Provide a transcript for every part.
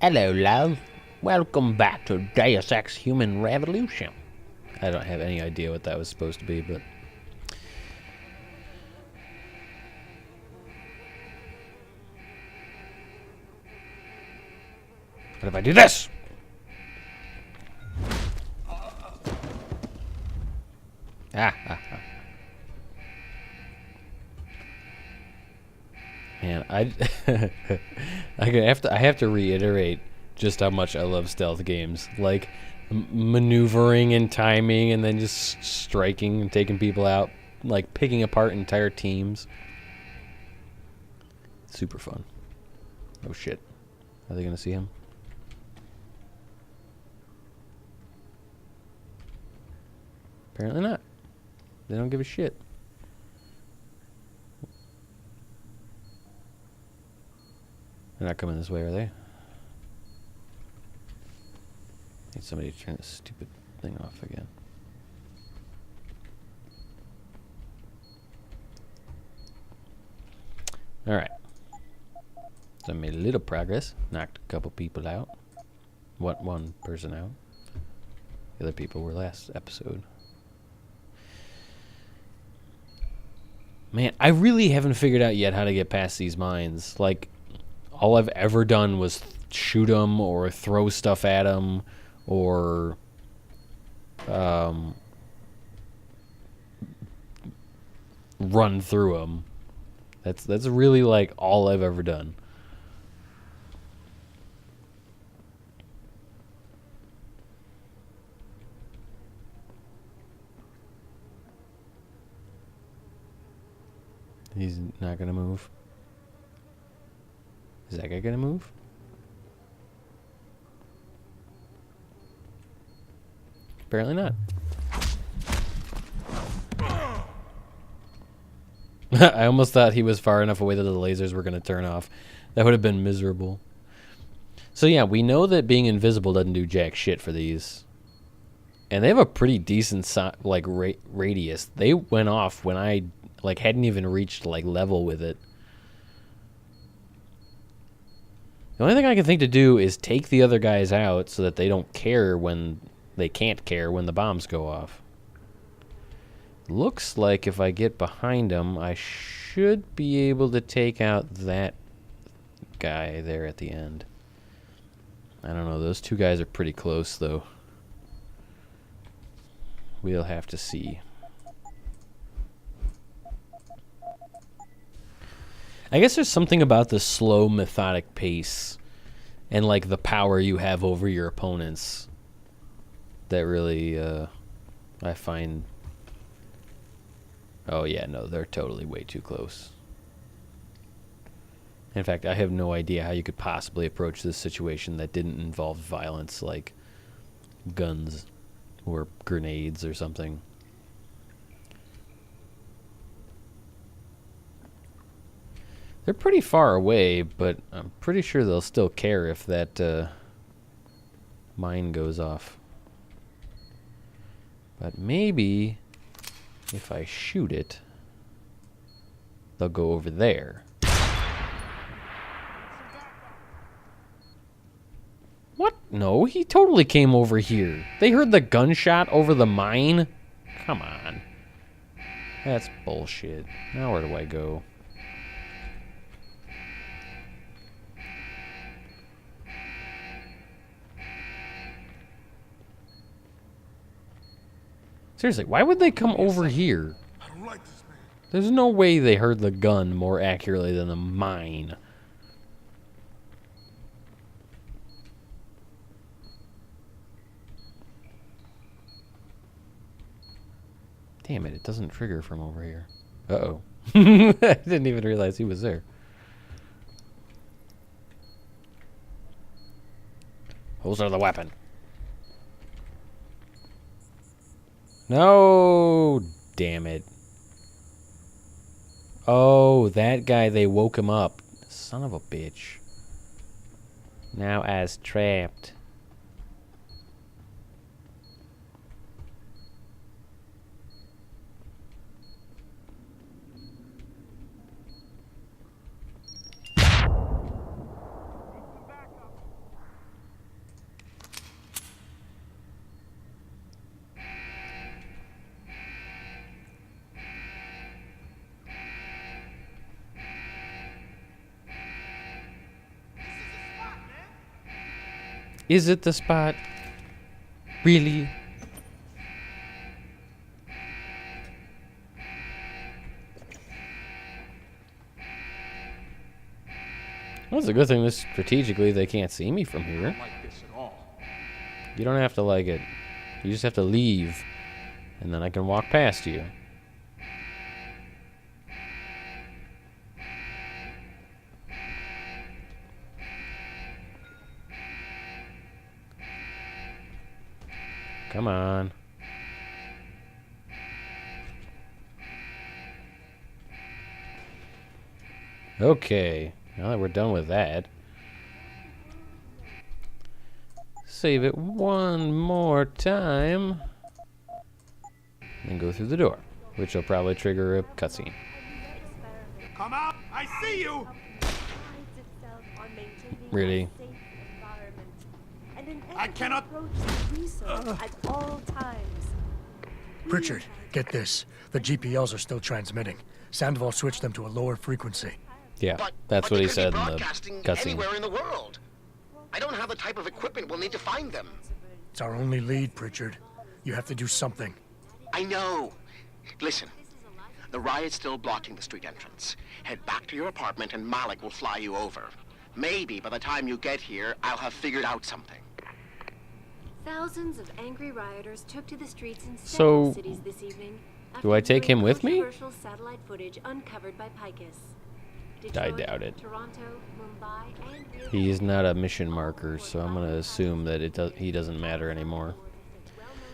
Hello, love. Welcome back to Deus Ex Human Revolution. I don't have any idea what that was supposed to be, but... What if I do this? Man, I have to reiterate just how much I love stealth games. Like maneuvering and timing, and then just striking and taking people out, like picking apart entire teams. Super fun. Oh shit! Are they gonna see him? Apparently not. They don't give a shit. They're not coming this way, are they? Need somebody to turn this stupid thing off again. Alright. So I made a little progress. Knocked a couple people out. One person out. The other people were last episode. Man, I really haven't figured out yet how to get past these mines. Like, all I've ever done was shoot them or throw stuff at them or run through them. That's really like all I've ever done. He's not gonna move. Is that guy gonna move? Apparently not. I almost thought he was far enough away that the lasers were gonna turn off. That would have been miserable. So yeah, we know that being invisible doesn't do jack shit for these. And they have a pretty decent radius. They went off when I hadn't even reached level with it. The only thing I can think to do is take the other guys out so that they don't care when they can't care when the bombs go off. Looks like if I get behind them, I should be able to take out that guy there at the end. I don't know. Those two guys are pretty close, though. We'll have to see. I guess there's something about the slow, methodic pace and the power you have over your opponents that really I find. Oh yeah, no, they're totally way too close. In fact, I have no idea how you could possibly approach this situation that didn't involve violence, like guns or grenades or something. They're pretty far away, but I'm pretty sure they'll still care if that mine goes off. But maybe if I shoot it, they'll go over there. What? No, he totally came over here. They heard the gunshot over the mine? Come on. That's bullshit. Now where do I go? Seriously, why would they come over here? I don't like this man. There's no way they heard the gun more accurately than the mine. Damn it doesn't trigger from over here. Uh-oh. I didn't even realize he was there. Holster the weapon. No, damn it. Oh, that guy, they woke him up. Son of a bitch. Now as trapped. Is it the spot? Really? Well, it's a good thing this strategically they can't see me from here. I don't like this at all. You don't have to like it. You just have to leave, and then I can walk past you. Come on. Okay, now that we're done with that, save it one more time and go through the door, which will probably trigger a cutscene. Come out! I see you! Really? I cannot. At all times. Pritchard, get this. The GPLs are still transmitting. Sandoval switched them to a lower frequency. Yeah, But that's they what he could be said in the broadcasting cutscene. anywhere in the world. I don't have the type of equipment we'll need to find them. It's our only lead, Pritchard. You have to do something. I know. Listen, the riot's still blocking the street entrance. Head back to your apartment and Malik will fly you over. Maybe by the time you get here, I'll have figured out something. Thousands of angry rioters took to the streets in So, several cities this evening. do I take him with me? Controversial satellite footage uncovered by Picus. I Detroit, doubt it. Toronto, Mumbai, and Rio He's not a mission marker, so I'm going to assume that he doesn't matter anymore.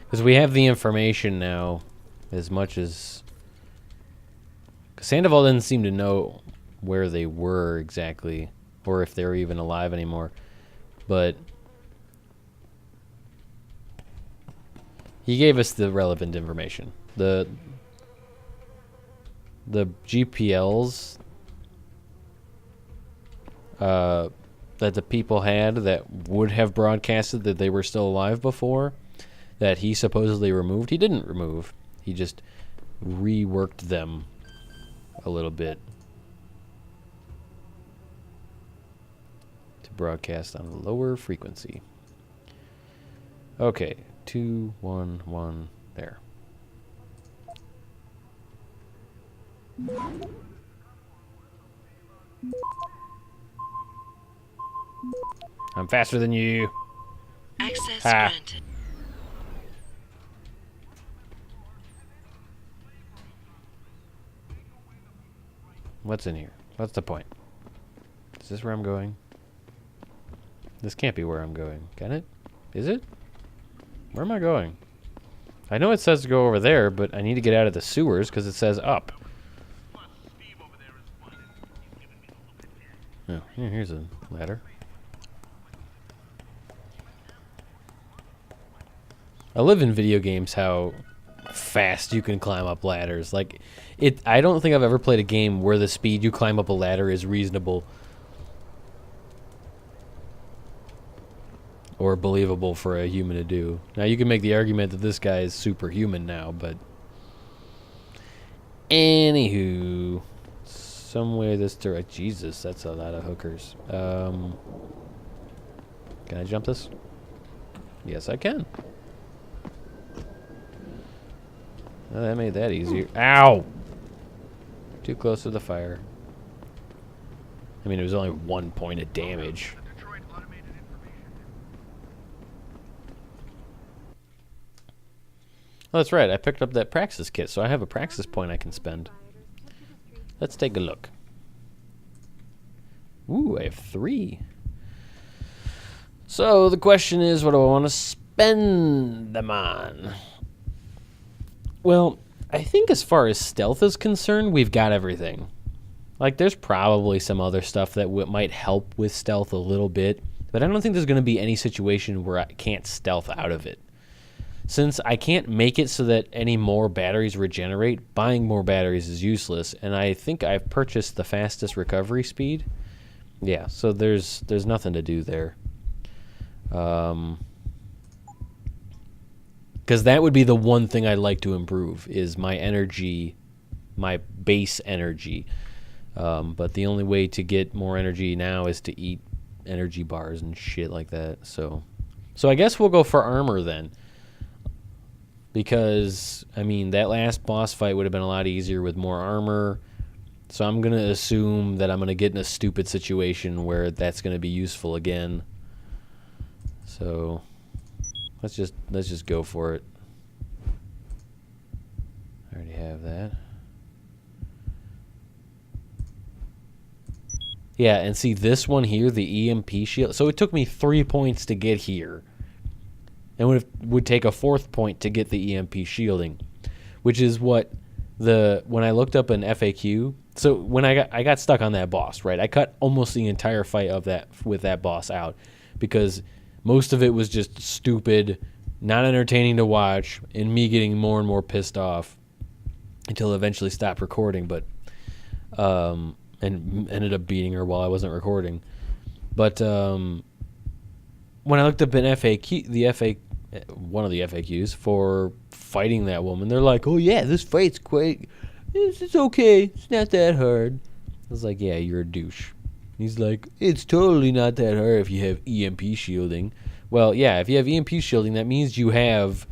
Because we have the information now, as much as... 'Cause Sandoval didn't seem to know where they were exactly, or if they were even alive anymore. But he gave us the relevant information. The GPLs that the people had that would have broadcasted that they were still alive before, that he supposedly removed, he didn't remove. He just reworked them a little bit to broadcast on a lower frequency. Okay, 211 there. I'm faster than you. Access Ah. granted. What's in here? What's the point? Is this where I'm going? This can't be where I'm going, can it? Is it? Where am I going? I know it says to go over there, but I need to get out of the sewers because it says up. Oh, here's a ladder. I live in video games how fast you can climb up ladders. Like, I don't think I've ever played a game where the speed you climb up a ladder is reasonable or believable for a human to do. Now, you can make the argument that this guy is superhuman now, but anywho, somewhere this direct. Jesus, that's a lot of hookers. Can I jump this? Yes, I can. Oh, that made that easier. Ow! Too close to the fire. I mean, it was only 1 point of damage. Oh, that's right. I picked up that Praxis kit, so I have a Praxis point I can spend. Let's take a look. Ooh, I have 3. So the question is, what do I want to spend them on? Well, I think as far as stealth is concerned, we've got everything. Like, there's probably some other stuff that might help with stealth a little bit, but I don't think there's going to be any situation where I can't stealth out of it. Since I can't make it so that any more batteries regenerate, buying more batteries is useless, and I think I've purchased the fastest recovery speed. Yeah, so there's nothing to do there. Because that would be the one thing I'd like to improve, is my energy, my base energy. But the only way to get more energy now is to eat energy bars and shit like that. So So I guess we'll go for armor then. Because, I mean, that last boss fight would have been a lot easier with more armor. So I'm going to assume that I'm going to get in a stupid situation where that's going to be useful again. So let's just go for it. I already have that. Yeah, and see this one here, the EMP shield. So it took me 3 points to get here. And would take a 4th point to get the EMP shielding, which is what when I looked up an FAQ. So when I got stuck on that boss, right? I cut almost the entire fight with that boss out because most of it was just stupid, not entertaining to watch, and me getting more and more pissed off until I eventually stopped recording, but and ended up beating her while I wasn't recording. But when I looked up an one of the FAQs for fighting that woman, they're like, "Oh yeah, this fight's it's okay. It's not that hard." I was like, "Yeah, you're a douche." He's like, "It's totally not that hard if you have EMP shielding." Well, yeah, if you have EMP shielding, that means you have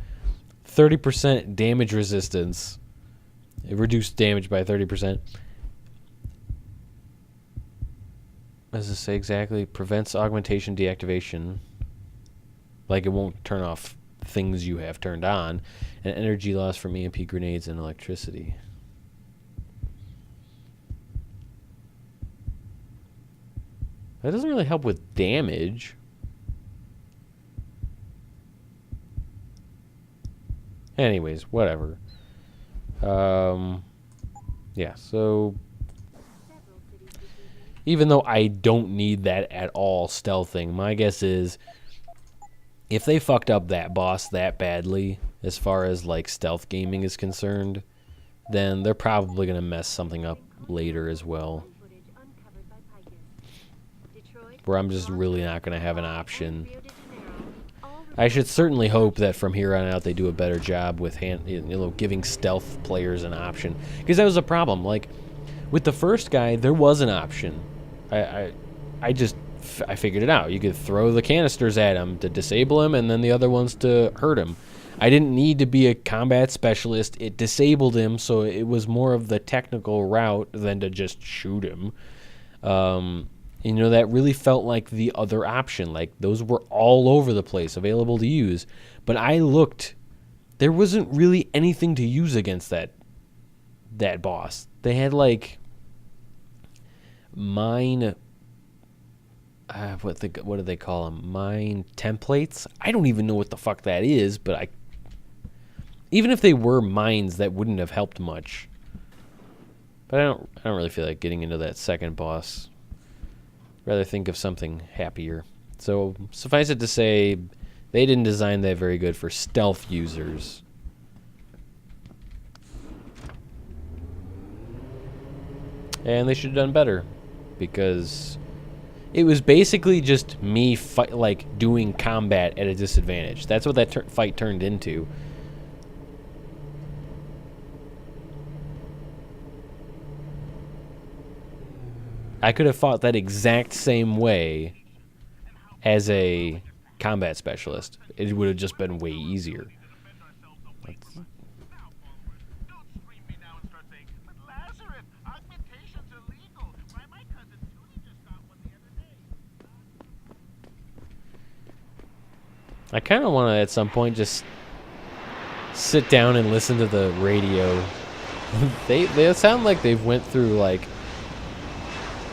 30% damage resistance. It reduced damage by 30%. What does this say exactly? Prevents augmentation deactivation. Like it won't turn off things you have turned on. And energy loss from EMP grenades and electricity. That doesn't really help with damage. Anyways, whatever. Yeah, so even though I don't need that at all stealthing, my guess is if they fucked up that boss that badly as far as like stealth gaming is concerned, then they're probably going to mess something up later as well. Where I'm just really not going to have an option. I should certainly hope that from here on out they do a better job with giving stealth players an option, because that was a problem. Like with the first guy, there was an option. I figured it out. You could throw the canisters at him to disable him, and then the other ones to hurt him. I didn't need to be a combat specialist. It disabled him, so it was more of the technical route than to just shoot him. That really felt like the other option. Like, those were all over the place, available to use. But I looked. There wasn't really anything to use against that boss. They had, like, mine... what do they call them? Mine templates? I don't even know what the fuck that is, but even if they were mines, that wouldn't have helped much. But I don't really feel like getting into that second boss. Rather think of something happier. So suffice it to say, they didn't design that very good for stealth users. And they should have done better, because it was basically just me doing combat at a disadvantage. That's what that fight turned into. I could have fought that exact same way as a combat specialist. It would have just been way easier. I kind of want to, at some point, just sit down and listen to the radio. They sound like they've went through, like,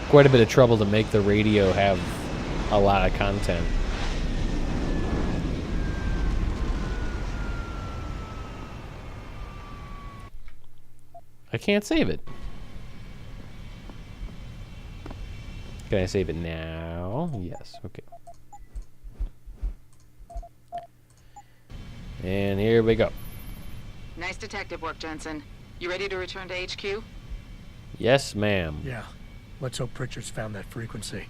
quite a bit of trouble to make the radio have a lot of content. I can't save it. Can I save it now? Yes, okay. And here we go. Nice detective work, Jensen. You ready to return to HQ? Yes, ma'am. Yeah. Let's hope Pritchard's found that frequency.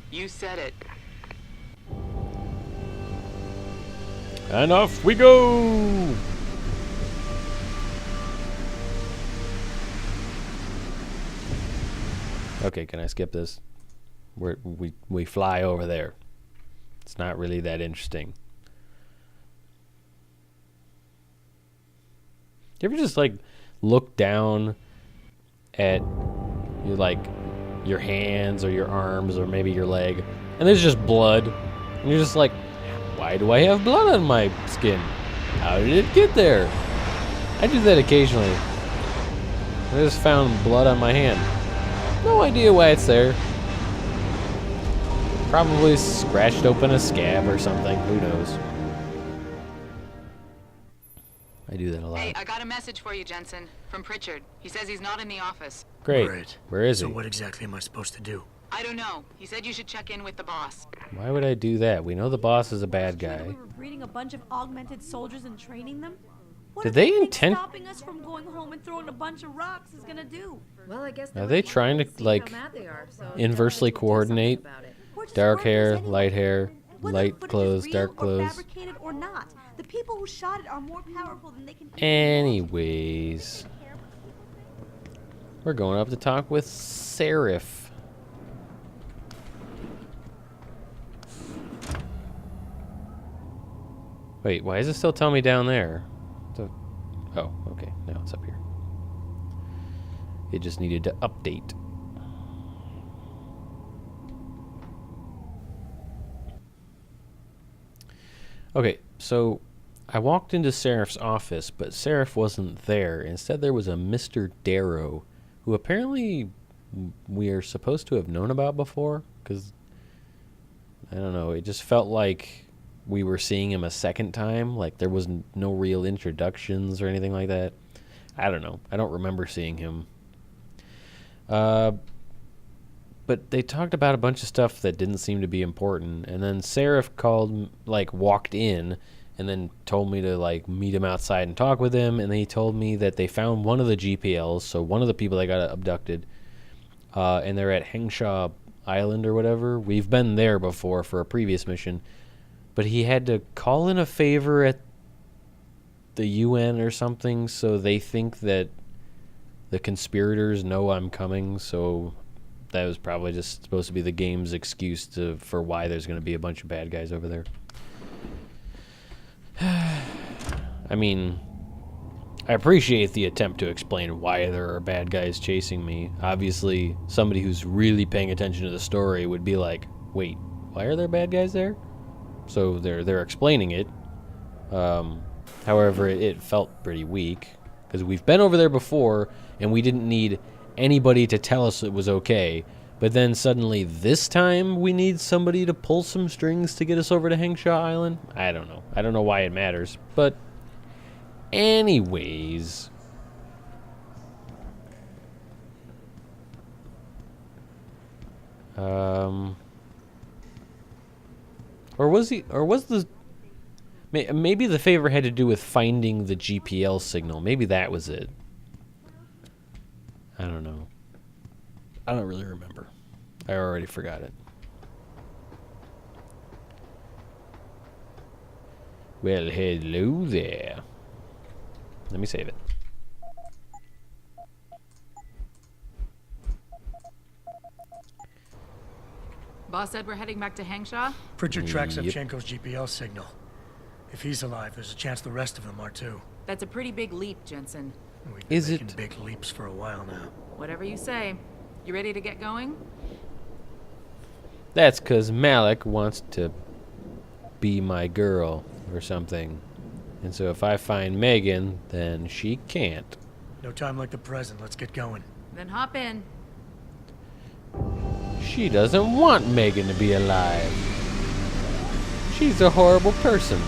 You said it. And off we go! Okay, can I skip this? We fly over there. It's not really that interesting. You ever just like look down at your hands or your arms or maybe your leg, and there's just blood, and you're just like, why do I have blood on my skin? How did it get there? I do that occasionally. I just found blood on my hand. No idea why it's there. Probably scratched open a scab or something. Who knows? I do that a lot. Hey, I got a message for you, Jensen. From Pritchard. He says he's not in the office. Great. Where is he? So what exactly am I supposed to do? I don't know. He said you should check in with the boss. Why would I do that? We know the boss is a bad guy. We were breeding a bunch of augmented soldiers and training them. What Did do they think intend- stopping us from going home and throwing a bunch of rocks is gonna do? Well, I guess Are they trying to, like, inversely coordinate? We're just Dark workers hair, anyway. light hair, Whether light footage is clothes, real dark or clothes. fabricated or not, the people who shot it are more powerful than they can. Anyways, we're going up to talk with Seraph. Wait, why is it still telling me down there? Oh, okay, now it's up here. It just needed to update. Okay, so I walked into Seraph's office, but Seraph wasn't there. Instead, there was a Mr. Darrow, who apparently we are supposed to have known about before, because, I don't know, it just felt like we were seeing him a second time, like there was no real introductions or anything like that. I don't know. I don't remember seeing him. But they talked about a bunch of stuff that didn't seem to be important, and then Seraph walked in and then told me to meet him outside and talk with him, and then he told me that they found one of the GPLs, so one of the people that got abducted, and they're at Hengshaw Island or whatever. We've been there before for a previous mission, but he had to call in a favor at the UN or something, so they think that the conspirators know I'm coming, so that was probably just supposed to be the game's excuse for why there's going to be a bunch of bad guys over there. I mean, I appreciate the attempt to explain why there are bad guys chasing me. Obviously, somebody who's really paying attention to the story would be like, wait, why are there bad guys there? So they're explaining it. However, it felt pretty weak, because we've been over there before, and we didn't need anybody to tell us it was okay. But then suddenly this time we need somebody to pull some strings to get us over to Hengshaw Island? I don't know. I don't know why it matters. But anyways, maybe the favor had to do with finding the GPL signal. Maybe that was it. I don't know. I don't really remember. I already forgot it. Well, hello there. Let me save it. Boss said we're heading back to Hengshaw? Pritchard tracks Yep. Shevchenko's GPL signal. If he's alive, there's a chance the rest of them are too. That's a pretty big leap, Jensen. We've been Is making it? big leaps for a while now. Whatever you say. You ready to get going? That's because Malik wants to be my girl or something. And so if I find Megan, then she can't. No time like the present. Let's get going. Then hop in. She doesn't want Megan to be alive. She's a horrible person.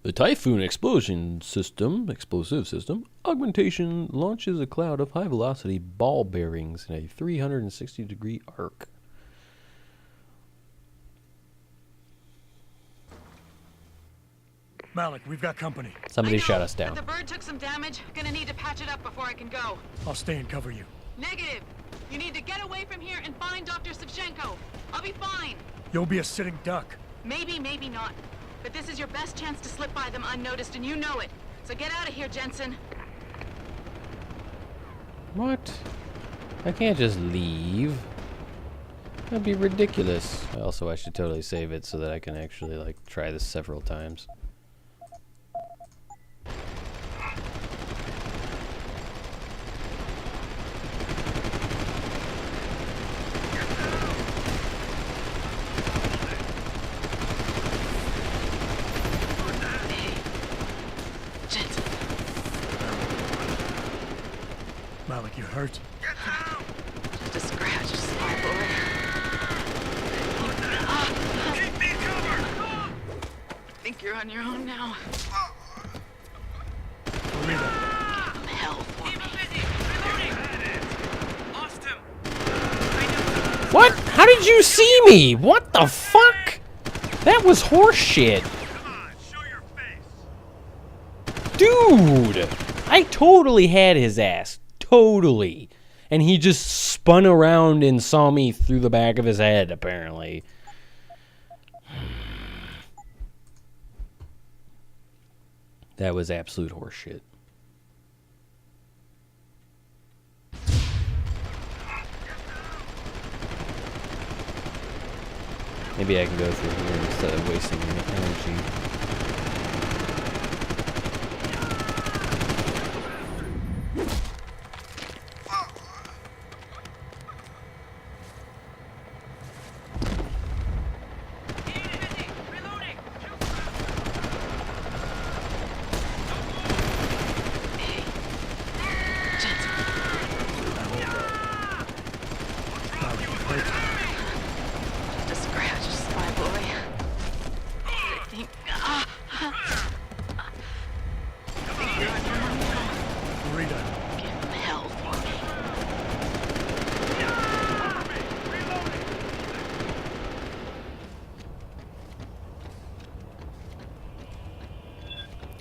The Typhoon explosive system, augmentation launches a cloud of high-velocity ball bearings in a 360-degree arc. Malik, we've got company. Somebody I know, shot us but down. the bird took some damage. Gonna need to patch it up before I can go. I'll stay and cover you. Negative. You need to get away from here and find Dr. Shevchenko. I'll be fine. You'll be a sitting duck. Maybe, maybe not. But But this is your best chance to slip by them unnoticed, and you know it. So get out of here, Jensen. What? I can't just leave. That'd be ridiculous. Also, I should totally save it so that I can actually, like, try this several times. Jensen. Malik, you hurt? Just a scratch, small boy. Keep me covered! I think you're on your own now. Rita, Give him hell for me. Lost him! What? How did you see me? What the fuck? That was horse shit. Come on, show your face! Dude! I totally had his ass. Totally. And he just spun around and saw me through the back of his head, apparently. That was absolute horseshit. Maybe I can go through here instead of wasting energy. Malik, you hurt? Just a scratch, spy boy. I think. I think you're on your own now. Rita, Give him hell for me.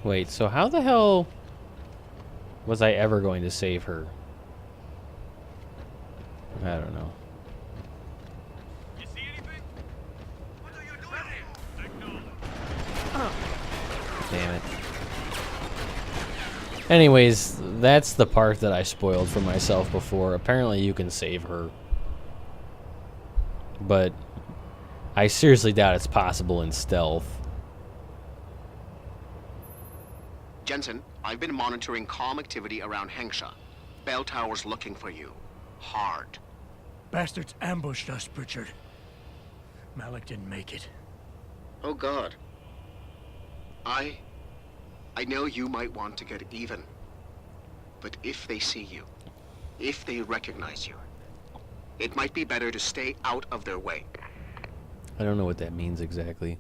Wait, so how the hell was I ever going to save her? I don't know. You see anything? What are you doing? Acknowledge. Damn it. Anyways, that's the part that I spoiled for myself before. Apparently you can save her. But I seriously doubt it's possible in stealth. Jensen, I've been monitoring comm activity around Hengsha. Bell Tower's looking for you. Hard. bastards ambushed us, Pritchard. Malik didn't make it. Oh, God. I know you might want to get even. But if they see you, if they recognize you, it might be better to stay out of their way. I don't know what that means exactly.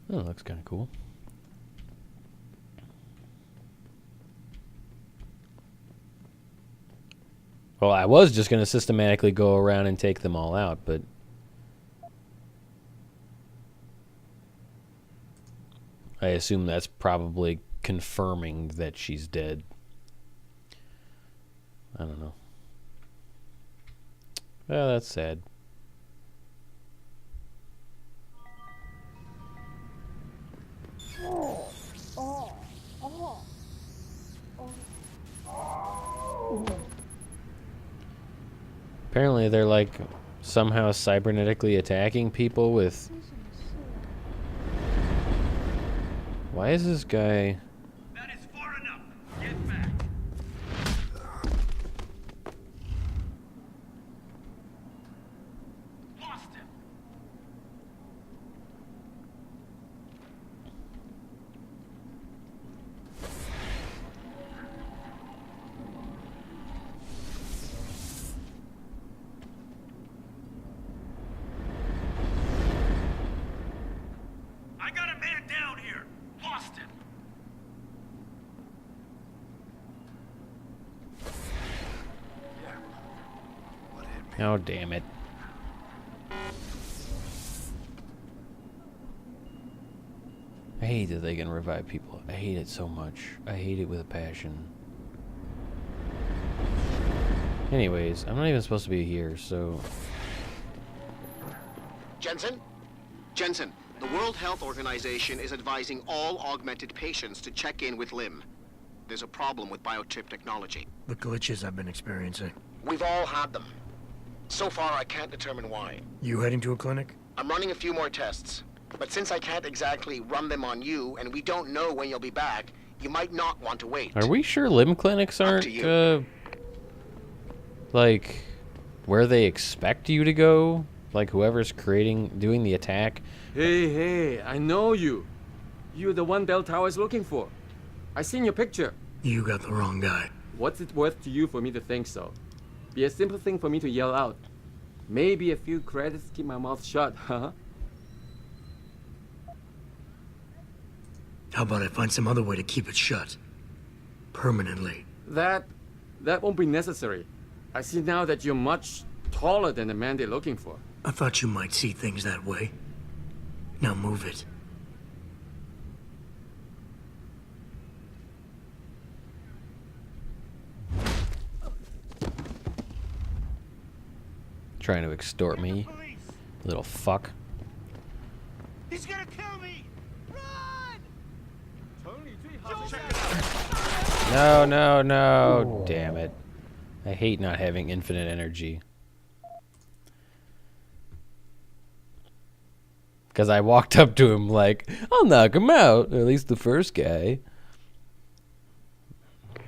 Oh, that looks kind of cool. Well, I was just going to systematically go around and take them all out, but I assume that's probably confirming that she's dead. I don't know. Well, that's sad. Apparently they're like somehow cybernetically attacking people with... Why is this guy... That is far enough. Get back. Lost him. I got a man down here. Lost him. Oh, damn it. I hate that they can revive people. I hate it so much. I hate it with a passion. Anyways, I'm not even supposed to be here, so... Jensen? Jensen, the World Health Organization is advising all augmented patients to check in with Lim. There's a problem with biochip technology. The glitches I've been experiencing. We've all had them. So far, I can't determine why. You heading to a clinic? I'm running a few more tests. But since I can't exactly run them on you, and we don't know when you'll be back, you might not want to wait. Are we sure limb clinics Up aren't, to you. like, where they expect you to go? Like, whoever's doing the attack? Hey, I know you. You're the one Bell Tower is looking for. I seen your picture. You got the wrong guy. What's it worth to you for me to think so? Be a simple thing for me to yell out. Maybe a few credits keep my mouth shut, huh? How about I find some other way to keep it shut? Permanently. That won't be necessary. I see now that you're much taller than the man they're looking for. I thought you might see things that way. Now move it. Trying to extort me, Police! little fuck. He's gonna kill me! Run! No. Damn it. I hate not having infinite energy. Because I walked up to him like, I'll knock him out. Or at least the first guy.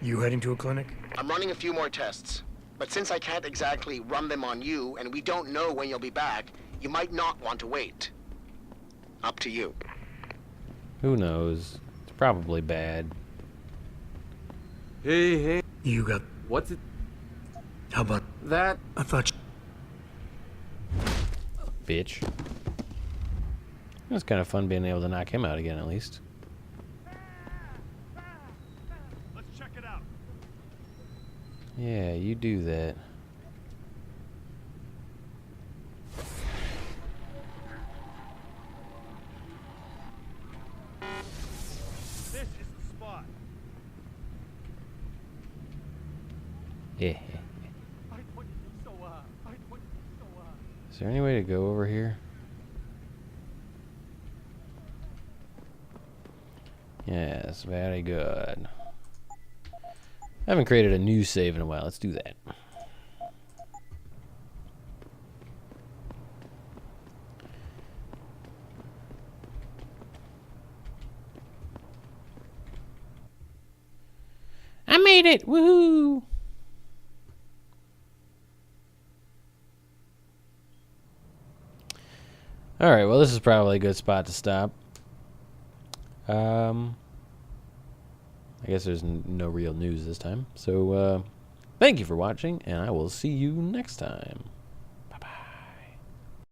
You heading to a clinic? I'm running a few more tests. But since I can't exactly run them on you, and we don't know when you'll be back, you might not want to wait. Up to you. Who knows? It's probably bad. Hey, You got... what's it? How about... That I thought Bitch. It was kind of fun being able to knock him out again, at least. Let's check it out. Yeah, you do that. This is the spot. Yeah. Is there any way to go over here? Yes, very good. I haven't created a new save in a while. Let's do that. I made it! Woohoo! Alright, well, this is probably a good spot to stop. I guess there's no real news this time. So, thank you for watching, and I will see you next time.